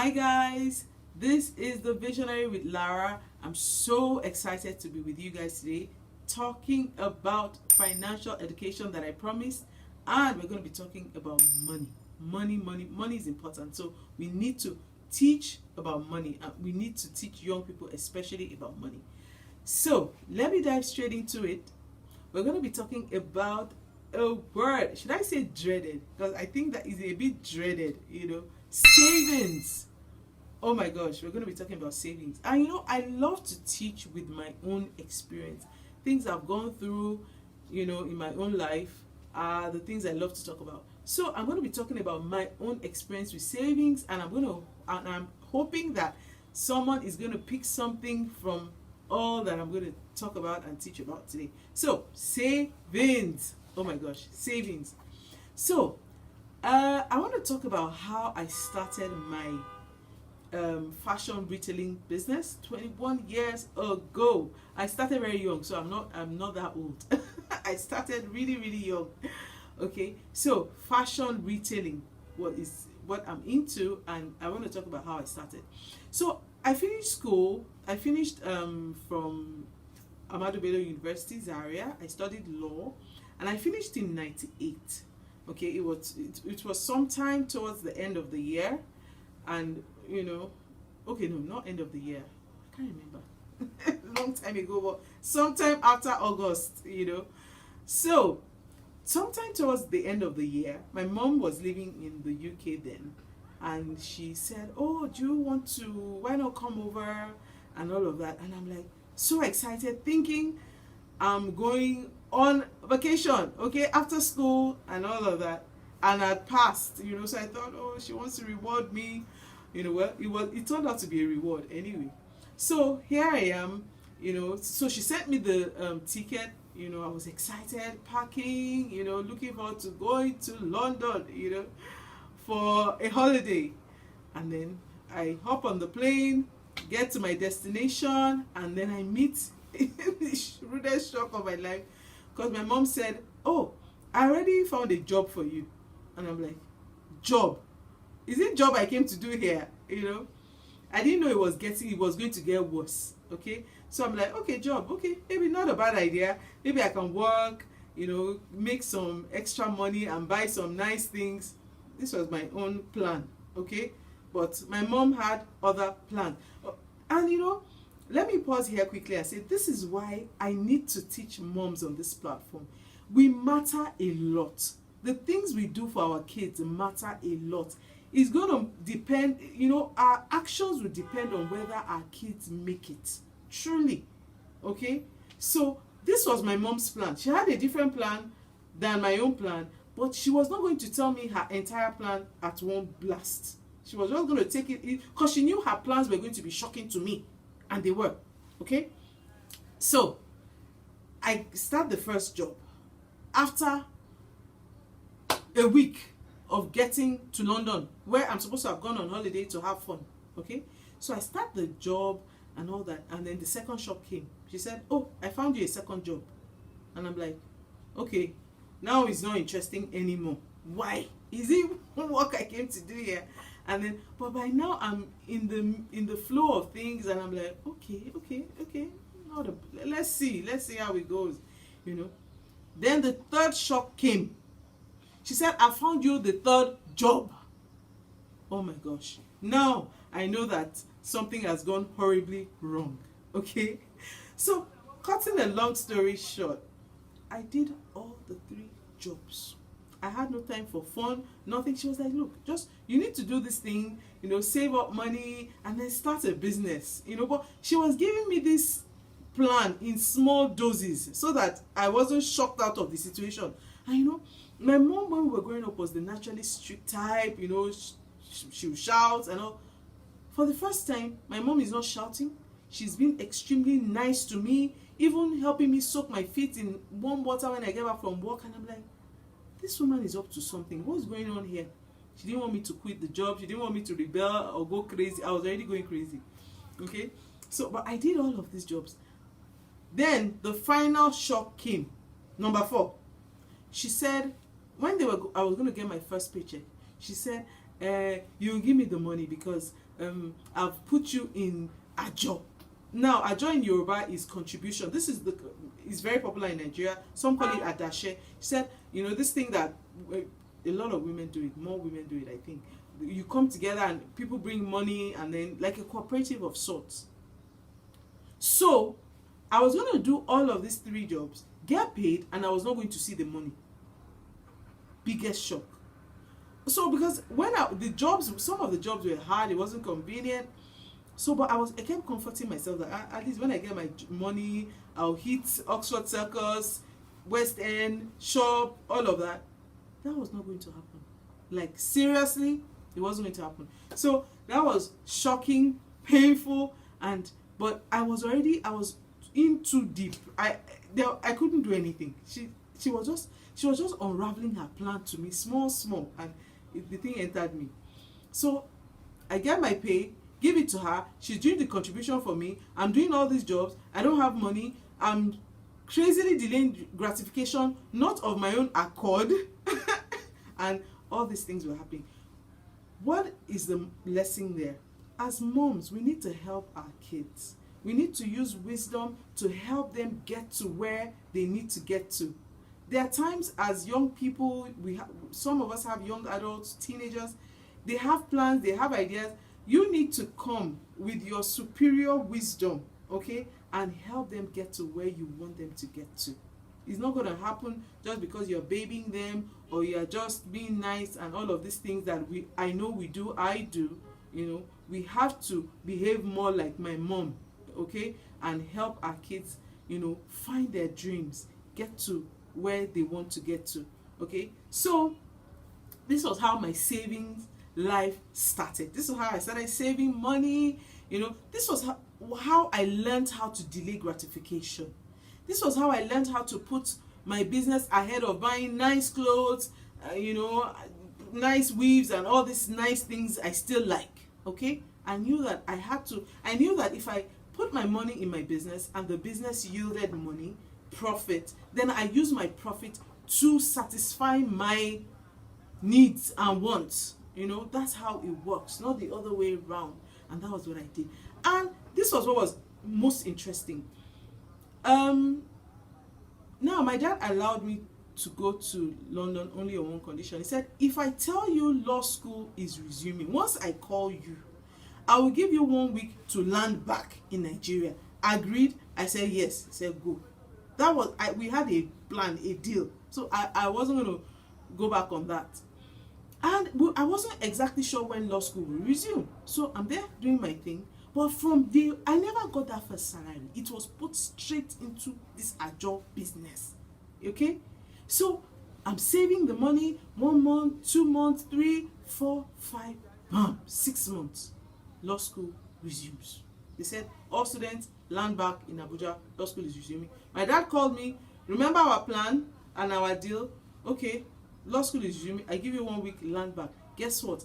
Hi guys, this is the Visionary with Lara. I'm so excited to be with you guys today talking about financial education that I promised, and we're going to be talking about money. Money is important. So we need to teach about money, and we need to teach young people especially about money. So let me dive straight into it. We're going to be talking about a word. Should I say dreaded? Because I think that is a bit dreaded, savings. Oh my gosh, we're going to be talking about savings. And I love to teach with my own experience. Things I've gone through, in my own life are the things I love to talk about. So I'm going to be talking about my own experience with savings, and I'm hoping that someone is going to pick something from all that I'm going to talk about and teach about today. So, savings. Oh my gosh, savings. So, I want to talk about how I started my fashion retailing business 21 years ago. I started very young, so I'm not that old. I started really young. Okay, so fashion retailing is what I'm into, and I want to talk about how I started. So I finished school. I finished from Ahmadu Bello University, Zaria. I studied law, and I finished in '98. Okay, it was sometime towards the end of the year, and okay, no, not end of the year. I can't remember. Long time ago, but sometime after August. So sometime towards the end of the year, my mom was living in the UK then, and she said, "Oh, why not come over?" and all of that. And I'm like so excited, thinking I'm going on vacation, okay, after school and all of that. And I'd passed, so I thought, oh, she wants to reward me. Well, it turned out to be a reward anyway. So here I am, so she sent me the ticket. I was excited, packing, looking forward to going to London, for a holiday. And then I hop on the plane, get to my destination, and then I meet the rudest shock of my life, because my mom said, "Oh, I already found a job for you." And I'm like, "Job? Is it job I came to do here?" I didn't know it was going to get worse. Okay, so I'm like, okay, job, okay, maybe not a bad idea. Maybe I can work, make some extra money and buy some nice things. This was my own plan, okay? But my mom had other plans. And let me pause here quickly and say, this is why I need to teach moms on this platform. We matter a lot. The things we do for our kids matter a lot. It's going to depend, our actions will depend on whether our kids make it. Truly. Okay? So, this was my mom's plan. She had a different plan than my own plan, but she was not going to tell me her entire plan at one blast. She was just going to take it in, because she knew her plans were going to be shocking to me. And they were. Okay? So, I start the first job. After a week of getting to London, where I'm supposed to have gone on holiday to have fun. Okay? So I start the job and all that, and then the second shop came. She said, "Oh, I found you a second job." And I'm like, okay, now it's not interesting anymore. Why? Is it work I came to do here? And then, but by now I'm in the flow of things, and I'm like, okay. Let's see how it goes, Then the third shop came. She said, "I found you the third job." Oh my gosh. Now I know that something has gone horribly wrong. Okay? So, cutting a long story short, I did all the 3 jobs. I had no time for fun, nothing. She was like, "Look, you need to do this thing, save up money and then start a business." But she was giving me this plan in small doses so that I wasn't shocked out of the situation. And my mom, when we were growing up, was the naturally strict type. She would shout and all. For the first time, my mom is not shouting. She's been extremely nice to me, even helping me soak my feet in warm water when I get back from work. And I'm like, this woman is up to something. What's going on here? She didn't want me to quit the job. She didn't want me to rebel or go crazy. I was already going crazy. Okay? So, but I did all of these jobs. Then the final shock came. Number 4. She said, I was going to get my first paycheck. She said, "You give me the money because I've put you in ajo. Now, ajo in Yoruba is contribution. This is very popular in Nigeria. Some call it adashe. She said, this thing that a lot of women do it, more women do it, I think. You come together and people bring money, and then like a cooperative of sorts. So I was going to do all of these 3 jobs, get paid, and I was not going to see the money. Biggest shock. So because when some of the jobs were hard, it wasn't convenient. So, but I kept comforting myself that at least when I get my money, I'll hit Oxford Circus, West End, shop, all of that. That was not going to happen. Like, seriously, it wasn't going to happen. So that was shocking, painful, but I was in too deep. I couldn't do anything. She was just unraveling her plan to me, small, and the thing entered me. So I get my pay, give it to her. She's doing the contribution for me. I'm doing all these jobs. I don't have money. I'm crazily delaying gratification, not of my own accord. And all these things were happening. What is the lesson there? As moms, we need to help our kids. We need to use wisdom to help them get to where they need to get to. There are times as young people, some of us have young adults, teenagers, they have plans, they have ideas. You need to come with your superior wisdom, okay, and help them get to where you want them to get to. It's not going to happen just because you're babying them or you're just being nice and all of these things that I do. We have to behave more like my mom, okay, and help our kids, find their dreams, get to where they want to get to, okay. So this was how my savings life started. This is how I started saving money. This was how I learned how to delay gratification. This was how I learned how to put my business ahead of buying nice clothes, nice weaves and all these nice things I still like, okay. I knew that if I put my money in my business and the business yielded money, profit, then I use my profit to satisfy my needs and wants. That's how it works, not the other way around. And that was what I did. And this was what was most interesting. Now my dad allowed me to go to London only on one condition. He said, if I tell you law school is resuming, once I call you, I will give you 1 week to land back in Nigeria. Agreed? I said yes. He said go. That was, we had a plan, a deal. So I wasn't going to go back on that. And I wasn't exactly sure when law school will resume. So I'm there doing my thing. But I never got that first salary. It was put straight into this ajo business. Okay? So I'm saving the money 1 month, 2 months, 3, 4, 5, 6 months. Law school resumes. They said, all students land back in Abuja. Law school is resuming. My dad called me. Remember our plan and our deal? Okay, law school is resuming. I give you 1 week, land back. Guess what?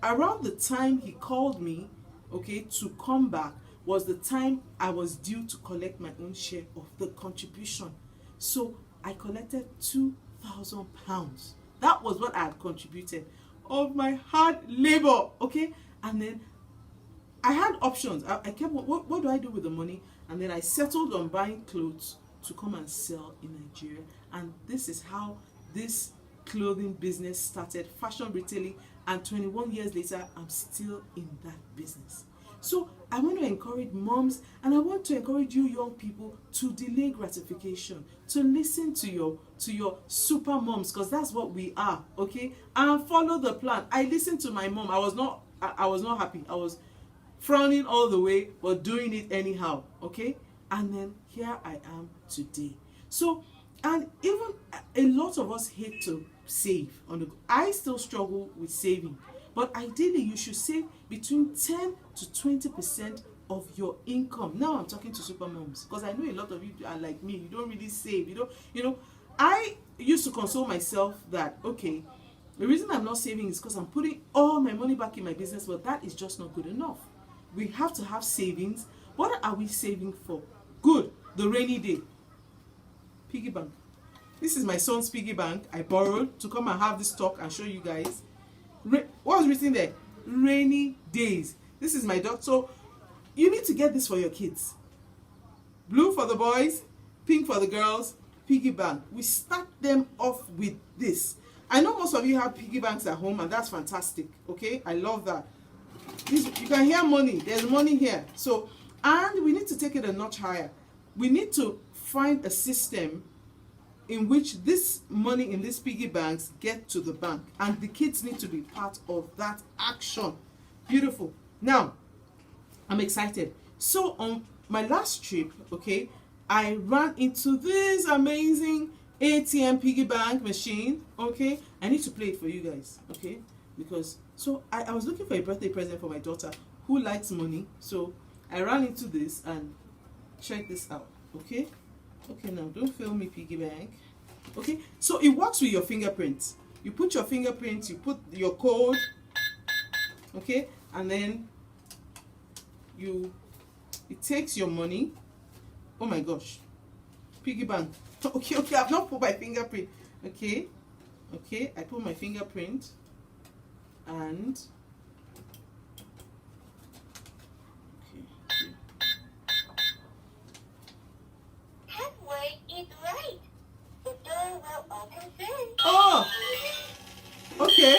Around the time he called me, okay, to come back was the time I was due to collect my own share of the contribution. So I collected £2,000. That was what I had contributed of my hard labor, okay? And then I had options. I kept, what do I do with the money? And then I settled on buying clothes to come and sell in Nigeria. And this is how this clothing business started, fashion retailing, and 21 years later, I'm still in that business. So I want to encourage moms, and I want to encourage you young people to delay gratification, to listen to your super moms, because that's what we are, okay? And follow the plan. I listened to my mom. I was not happy. I was frowning all the way, but doing it anyhow, okay? And then here I am today. So, and even a lot of us hate to save. I still struggle with saving, but ideally you should save between 10 to 20% of your income. Now I'm talking to super moms, because I know a lot of you are like me. You don't really save. I used to console myself that, okay, the reason I'm not saving is because I'm putting all my money back in my business, but that is just not good enough. We have to have savings. What are we saving for? Good, the rainy day. Piggy bank. This is my son's piggy bank I borrowed to come and have this talk and show you guys. What was written there? rainy days. This is my dot. So you need to get this for your kids. Blue for the boys, pink for the girls, piggy bank. We start them off with this. I know most of you have piggy banks at home, and that's fantastic. Okay, I love that. You can hear money. There's money here. So, and we need to take it a notch higher. We need to find a system in which this money in these piggy banks get to the bank, and the kids need to be part of that action. Beautiful. Now, I'm excited. So on my last trip, okay, I ran into this amazing ATM piggy bank machine. Okay, I need to play it for you guys. Okay, because so I was looking for a birthday present for my daughter who likes money. So I ran into this and check this out. Okay, now don't fail me, piggy bank. Okay, so it works with your fingerprints. You put your fingerprints, you put your code, okay, and then it takes your money. Oh my gosh, piggy bank. Okay, I've not put my fingerprint. Okay, I put my fingerprint, and halfway is right. The door will open soon. Oh, okay.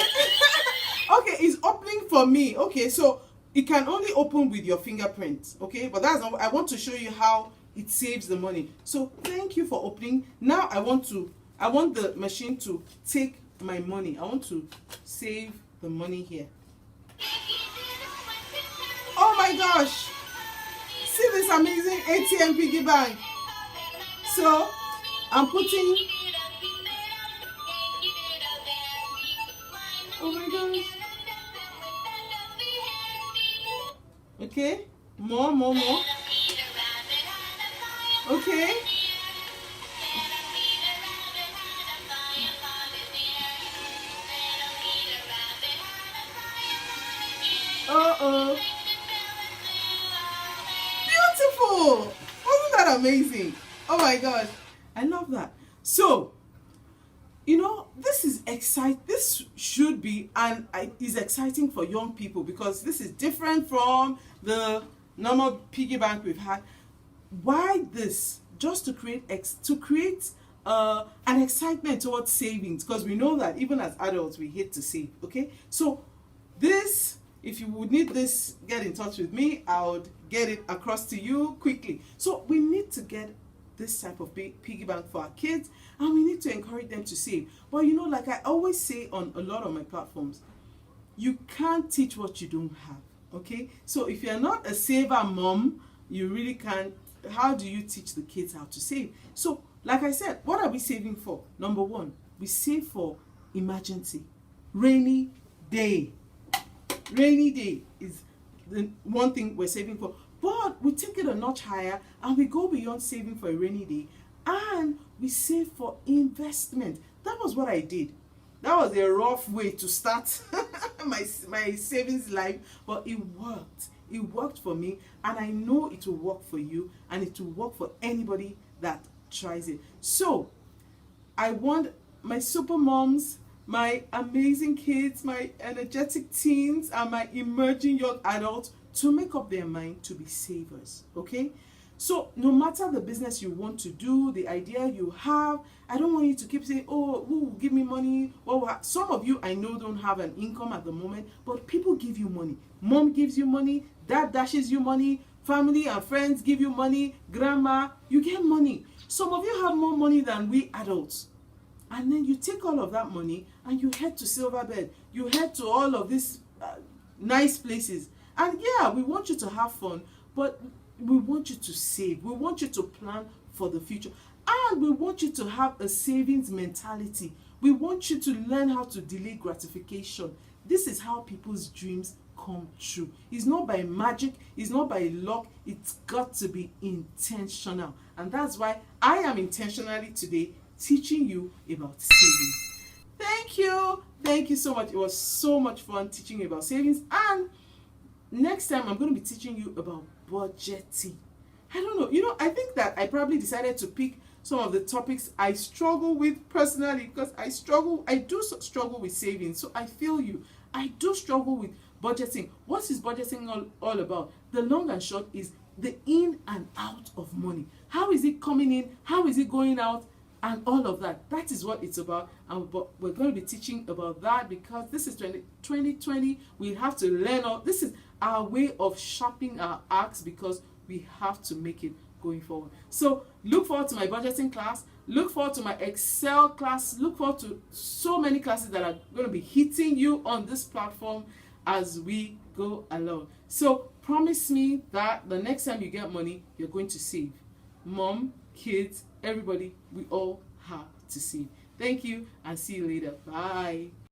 Okay, it's opening for me. Okay, so it can only open with your fingerprint. Okay, but that's not. I want to show you how it saves the money. So thank you for opening. Now I want the machine to take my money. I want to save the money here. Oh my gosh! See this amazing ATM piggy bank. So I'm putting. Oh my gosh. Okay, more. Okay. Uh-oh. Beautiful. Wasn't that amazing? Oh my gosh. I love that. So, you know, this is exciting. This should be and is exciting for young people because this is different from the normal piggy bank we've had. Why this? Just to create an excitement towards savings, because we know that even as adults we hate to save. Okay, so this, if you would need this, get in touch with me. I would get it across to you quickly. So we need to get this type of piggy bank for our kids, and we need to encourage them to save. But you know, like I always say on a lot of my platforms, you can't teach what you don't have. Okay, so if you're not a saver mom, you really can't. How do you teach the kids how to save? So like I said, what are we saving for? Number one, we save for emergency. Rainy day is the one thing we're saving for. But we take it a notch higher and we go beyond saving for a rainy day, and we save for investment. That was what I did. That was a rough way to start my savings life, but it worked. It worked for me, and I know it will work for you, and it will work for anybody that tries it. So I want my super moms, my amazing kids, my energetic teens, and my emerging young adults to make up their mind to be savers. Okay, so no matter the business you want to do, the idea you have, I don't want you to keep saying, oh, who will give me money? Well, some of you I know don't have an income at the moment, but people give you money. Mom gives you money, dad dashes you money, family and friends give you money, grandma, you get money. Some of you have more money than we adults. And then you take all of that money and you head to Silverbed. You head to all of these nice places. And yeah, we want you to have fun, but we want you to save. We want you to plan for the future. And we want you to have a savings mentality. We want you to learn how to delay gratification. This is how people's dreams come true. It's not by magic. It's not by luck. It's got to be intentional. And that's why I am intentionally today teaching you about savings. Thank you. Thank you so much. It was so much fun teaching you about savings. And next time I'm going to be teaching you about budgeting. I don't know. You know, I think that I probably decided to pick some of the topics I struggle with personally, because I do struggle with savings. So I feel you. I do struggle with budgeting. What is budgeting all about? The long and short is the in and out of money. How is it coming in? How is it going out? And all of that. That is what it's about. And we're going to be teaching about that because this is 2020. We have to learn all. This is our way of sharpening our axe because we have to make it going forward. So look forward to my budgeting class. Look forward to my Excel class. Look forward to so many classes that are going to be hitting you on this platform as we go along. So promise me that the next time you get money, you're going to save. Mom, kids, everybody, we all have to save. Thank you and see you later. Bye.